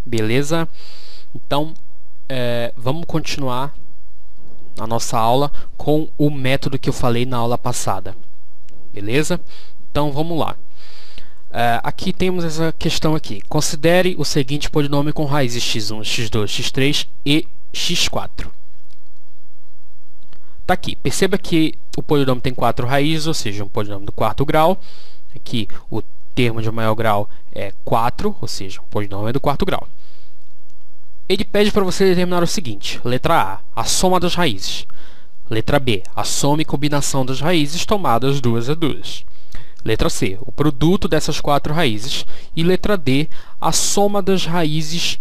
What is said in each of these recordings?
Beleza? Então, vamos continuar a nossa aula com o método que eu falei na aula passada. Beleza? Então, vamos lá. Aqui temos essa questão aqui. Considere o seguinte polinômio com raízes x1, x2, x3 e x4. Tá aqui. Perceba que o polinômio tem 4 raízes, ou seja, um polinômio do quarto grau. Aqui o termo de maior grau é 4, ou seja, um polinômio do quarto grau. Ele pede para você determinar o seguinte: letra A, a soma das raízes. Letra B, a soma e combinação das raízes tomadas duas a duas. Letra C, o produto dessas 4 raízes. E letra D, a soma das raízes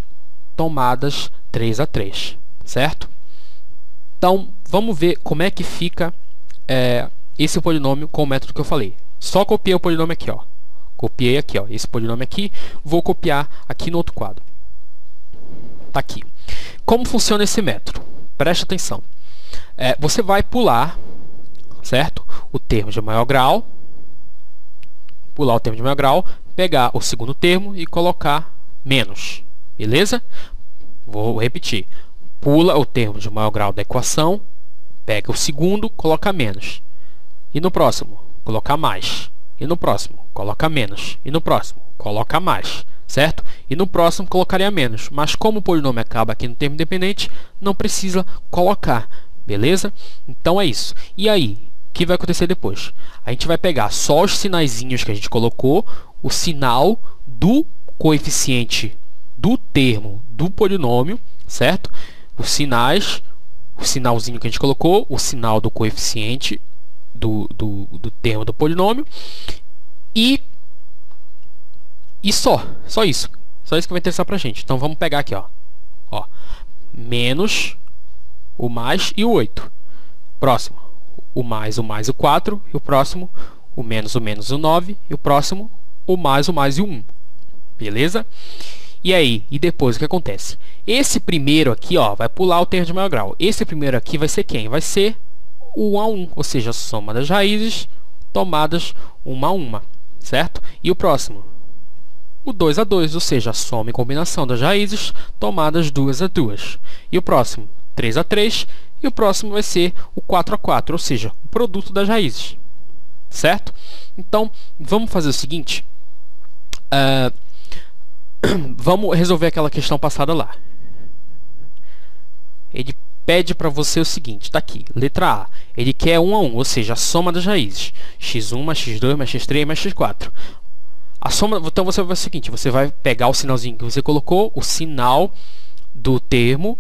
tomadas 3 a 3. Certo? Então, vamos ver como é que fica esse polinômio com o método que eu falei. Só copiei o polinômio aqui, ó. Copiei aqui, ó, esse polinômio aqui. Vou copiar aqui no outro quadro. Tá aqui. Como funciona esse método? Preste atenção. Você vai pular, certo? O termo de maior grau. Pular o termo de maior grau. Pegar o segundo termo e colocar menos. Beleza? Vou repetir. Pula o termo de maior grau da equação. Pega o segundo, coloca menos. E no próximo, colocar mais. E no próximo, coloca menos. E no próximo, coloca mais. Certo? E no próximo, colocaria menos. Mas como o polinômio acaba aqui no termo independente, não precisa colocar. Beleza? Então é isso. E aí, o que vai acontecer depois? A gente vai pegar só os sinaizinhos que a gente colocou, o sinal do coeficiente do termo do polinômio, certo? Os sinais, o sinalzinho que a gente colocou, o sinal do coeficiente do termo do polinômio e só isso. Só isso que vai interessar pra gente. Então vamos pegar aqui, ó, menos o mais e o 8. Próximo, o mais, o 4. E o próximo, o menos, o 9. E o próximo, o mais e o 1. Beleza? E aí, e depois o que acontece? Esse primeiro aqui, ó, vai pular o termo de maior grau. Esse primeiro aqui vai ser quem? Vai ser o 1 a 1, ou seja, a soma das raízes tomadas uma a uma, certo? E o próximo? O 2 a 2, ou seja, a soma e combinação das raízes tomadas duas a duas. E o próximo? 3 a 3. E o próximo vai ser o 4 a 4, ou seja, o produto das raízes. Certo? Então, vamos fazer o seguinte. Vamos resolver aquela questão passada lá. Ele pede para você o seguinte, tá aqui, letra A. Ele quer 1 a 1, ou seja, a soma das raízes. x1 mais x2 mais x3 mais x4. A soma, então você vai fazer o seguinte, você vai pegar o sinalzinho que você colocou, o sinal do termo,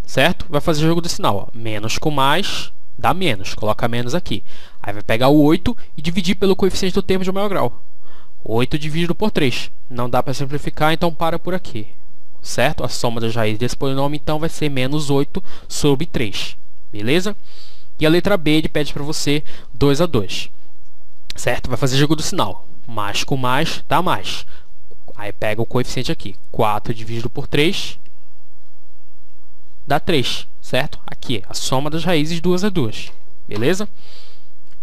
certo? Vai fazer o jogo do sinal, ó. Menos com mais dá menos, coloca menos aqui. Aí vai pegar o 8 e dividir pelo coeficiente do termo de maior grau. 8 dividido por 3. Não dá para simplificar, então para por aqui. Certo? A soma das raízes desse polinômio, então, vai ser menos 8 sobre 3. Beleza? E a letra B, ele pede para você 2 a 2. Certo? Vai fazer jogo do sinal. Mais com mais dá mais. Aí pega o coeficiente aqui. 4 dividido por 3 dá 3. Certo? Aqui, a soma das raízes 2 a 2. Beleza?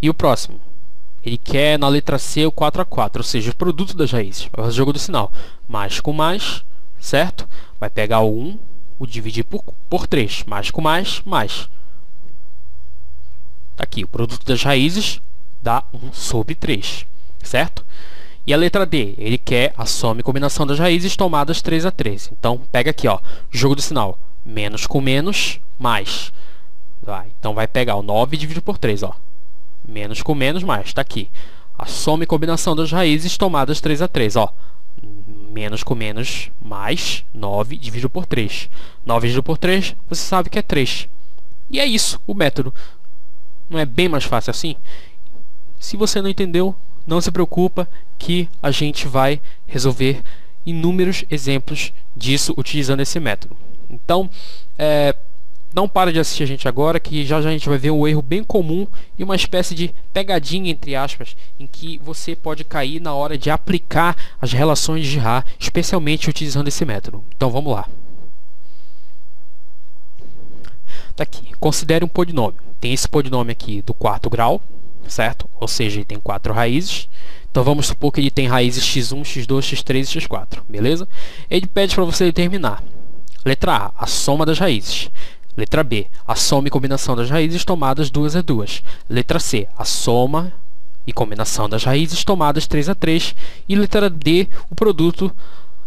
E o próximo? Ele quer na letra C o 4 a 4, ou seja, o produto das raízes. Vai fazer o jogo do sinal. Mais com mais, certo? Vai pegar o 1, o dividir por 3. Mais com mais, mais. Tá aqui, o produto das raízes dá 1 sobre 3, certo? E a letra D, ele quer a soma e combinação das raízes tomadas 3 a 3. Então, pega aqui, ó, jogo do sinal. Menos com menos, mais. Então, vai pegar o 9 dividido por 3, ó. Menos com menos, mais. Está aqui. A soma e combinação das raízes tomadas 3 a 3. Ó. Menos com menos, mais. 9 dividido por 3. 9 dividido por 3, você sabe que é 3. E é isso, o método. Não é bem mais fácil assim? Se você não entendeu, não se preocupa que a gente vai resolver inúmeros exemplos disso utilizando esse método. Então, não para de assistir a gente agora, que já a gente vai ver um erro bem comum e uma espécie de pegadinha, entre aspas, em que você pode cair na hora de aplicar as relações de Girard, especialmente utilizando esse método. Então vamos lá. Tá aqui. Considere um polinômio. Tem esse polinômio aqui do quarto grau, certo? Ou seja, ele tem 4 raízes. Então vamos supor que ele tem raízes x1, x2, x3 e x4, beleza? Ele pede para você determinar. Letra A, a soma das raízes. Letra B, a soma e combinação das raízes tomadas 2 a 2. Letra C, a soma e combinação das raízes tomadas 3 a 3. E letra D, o produto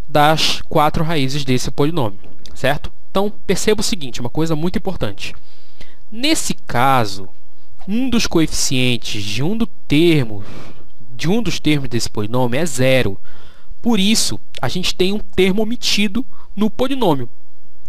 das 4 raízes desse polinômio, certo? Então, perceba o seguinte, uma coisa muito importante. Nesse caso, um dos coeficientes de um dos termos desse polinômio é 0. Por isso, a gente tem um termo omitido no polinômio.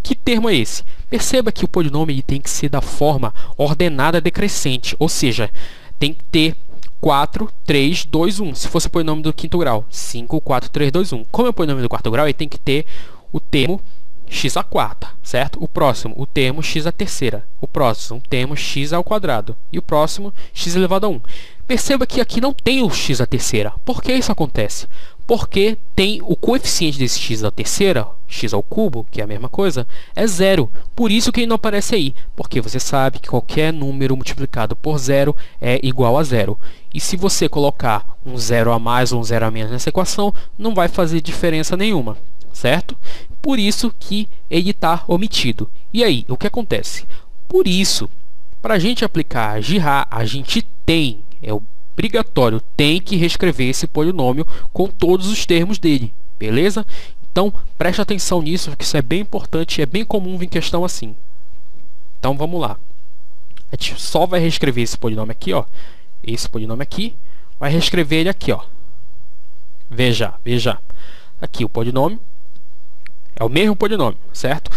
Que termo é esse? Perceba que o polinômio ele tem que ser da forma ordenada decrescente, ou seja, tem que ter 4, 3, 2, 1. Se fosse o polinômio do quinto grau, 5, 4, 3, 2, 1. Como é o polinômio do quarto grau, ele tem que ter o termo x à quarta, certo? O próximo, o termo x à terceira. O próximo, o termo x ao quadrado. E o próximo, x elevado a 1. Perceba que aqui não tem o x à terceira. Por que isso acontece? Porque tem o coeficiente desse x à terceira, x ao cubo, que é a mesma coisa, é 0. Por isso que ele não aparece aí. Porque você sabe que qualquer número multiplicado por 0 é igual a 0. E se você colocar um 0 a mais ou um 0 a menos nessa equação, não vai fazer diferença nenhuma, certo? Por isso que ele está omitido. E aí, o que acontece? Por isso, para a gente aplicar a GIRA, a gente tem, é obrigatório, tem que reescrever esse polinômio com todos os termos dele, beleza? Então, preste atenção nisso, porque isso é bem importante e é bem comum vir questão assim. Então, vamos lá. A gente só vai reescrever esse polinômio aqui, ó. Esse polinômio aqui, vai reescrever ele aqui, ó. Veja. Aqui o polinômio é o mesmo polinômio, certo?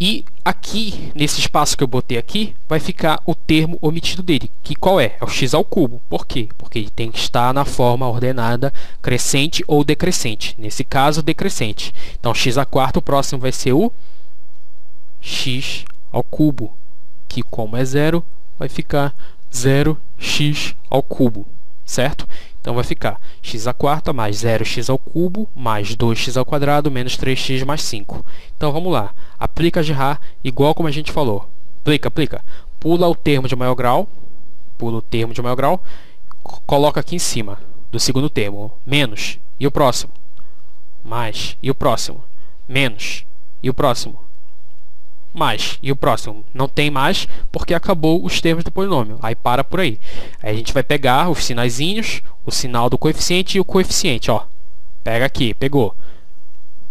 E aqui, nesse espaço que eu botei aqui, vai ficar o termo omitido dele, que qual é? É o x ao cubo. Por quê? Porque ele tem que estar na forma ordenada crescente ou decrescente. Nesse caso, decrescente. Então, x à quarta, o próximo vai ser o x ao cubo, que como é 0, vai ficar 0x ao cubo, certo? Então vai ficar x à quarta mais 0x ao cubo mais 2x ao quadrado menos 3x mais 5. Então vamos lá. Aplica a GIRA igual como a gente falou. Aplica. Pula o termo de maior grau. Coloca aqui em cima do segundo termo. Menos. E o próximo? Mais. E o próximo? Menos. E o próximo? Mais. E o próximo? Não tem mais porque acabou os termos do polinômio. Aí para por aí. Aí a gente vai pegar os sinaizinhos, o sinal do coeficiente e o coeficiente, ó. Pega aqui, pegou.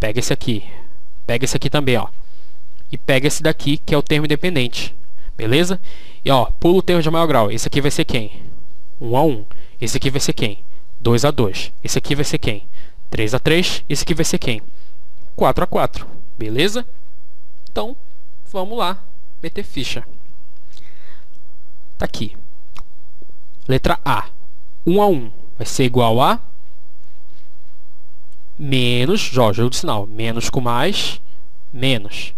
Pega esse aqui. Pega esse aqui também, ó. E pega esse daqui, que é o termo independente. Beleza? E ó, pula o termo de maior grau. Esse aqui vai ser quem? 1 a 1. Esse aqui vai ser quem? 2 a 2. Esse aqui vai ser quem? 3 a 3. Esse aqui vai ser quem? 4 a 4. Beleza? Então, vamos lá, meter ficha. Tá aqui. Letra A. 1 a 1 vai ser igual a menos, jogo de sinal, menos com mais, menos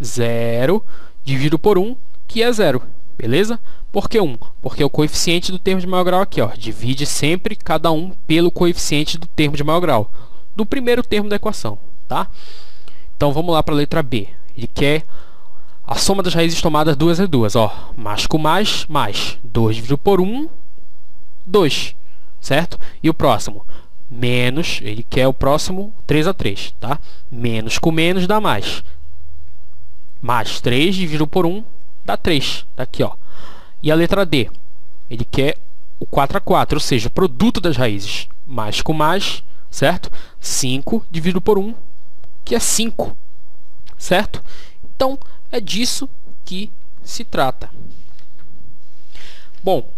0 dividido por 1, que é 0. Beleza? Por que 1? Porque é o coeficiente do termo de maior grau aqui, ó. Divide sempre cada um pelo coeficiente do termo de maior grau, do primeiro termo da equação, tá? Então vamos lá para a letra B. Ele quer a soma das raízes tomadas 2 a 2, ó. Mais com mais, 2 dividido por 1, 2, certo? E o próximo? Menos, ele quer o próximo 3 a 3, tá? Menos com menos dá mais. Mais 3 dividido por 1 dá 3, tá aqui, ó. E a letra D? Ele quer o 4 a 4, ou seja, o produto das raízes. Mais com mais, certo? 5 dividido por 1, que é 5. Certo? Então, é disso que se trata. Bom,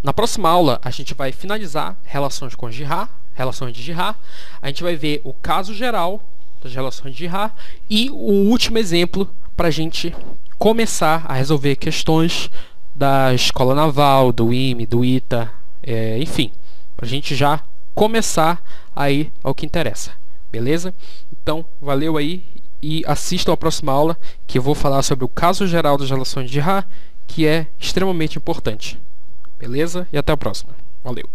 na próxima aula a gente vai finalizar relações com GIRA, relações de GIRA. A gente vai ver o caso geral das relações de GIRA e o último exemplo para a gente começar a resolver questões da Escola Naval, do IME, do ITA, enfim, para a gente já começar aí ao que interessa. Beleza? Então, valeu aí. E assistam a próxima aula, que eu vou falar sobre o caso geral das relações de GIRA, que é extremamente importante. Beleza? E até a próxima. Valeu!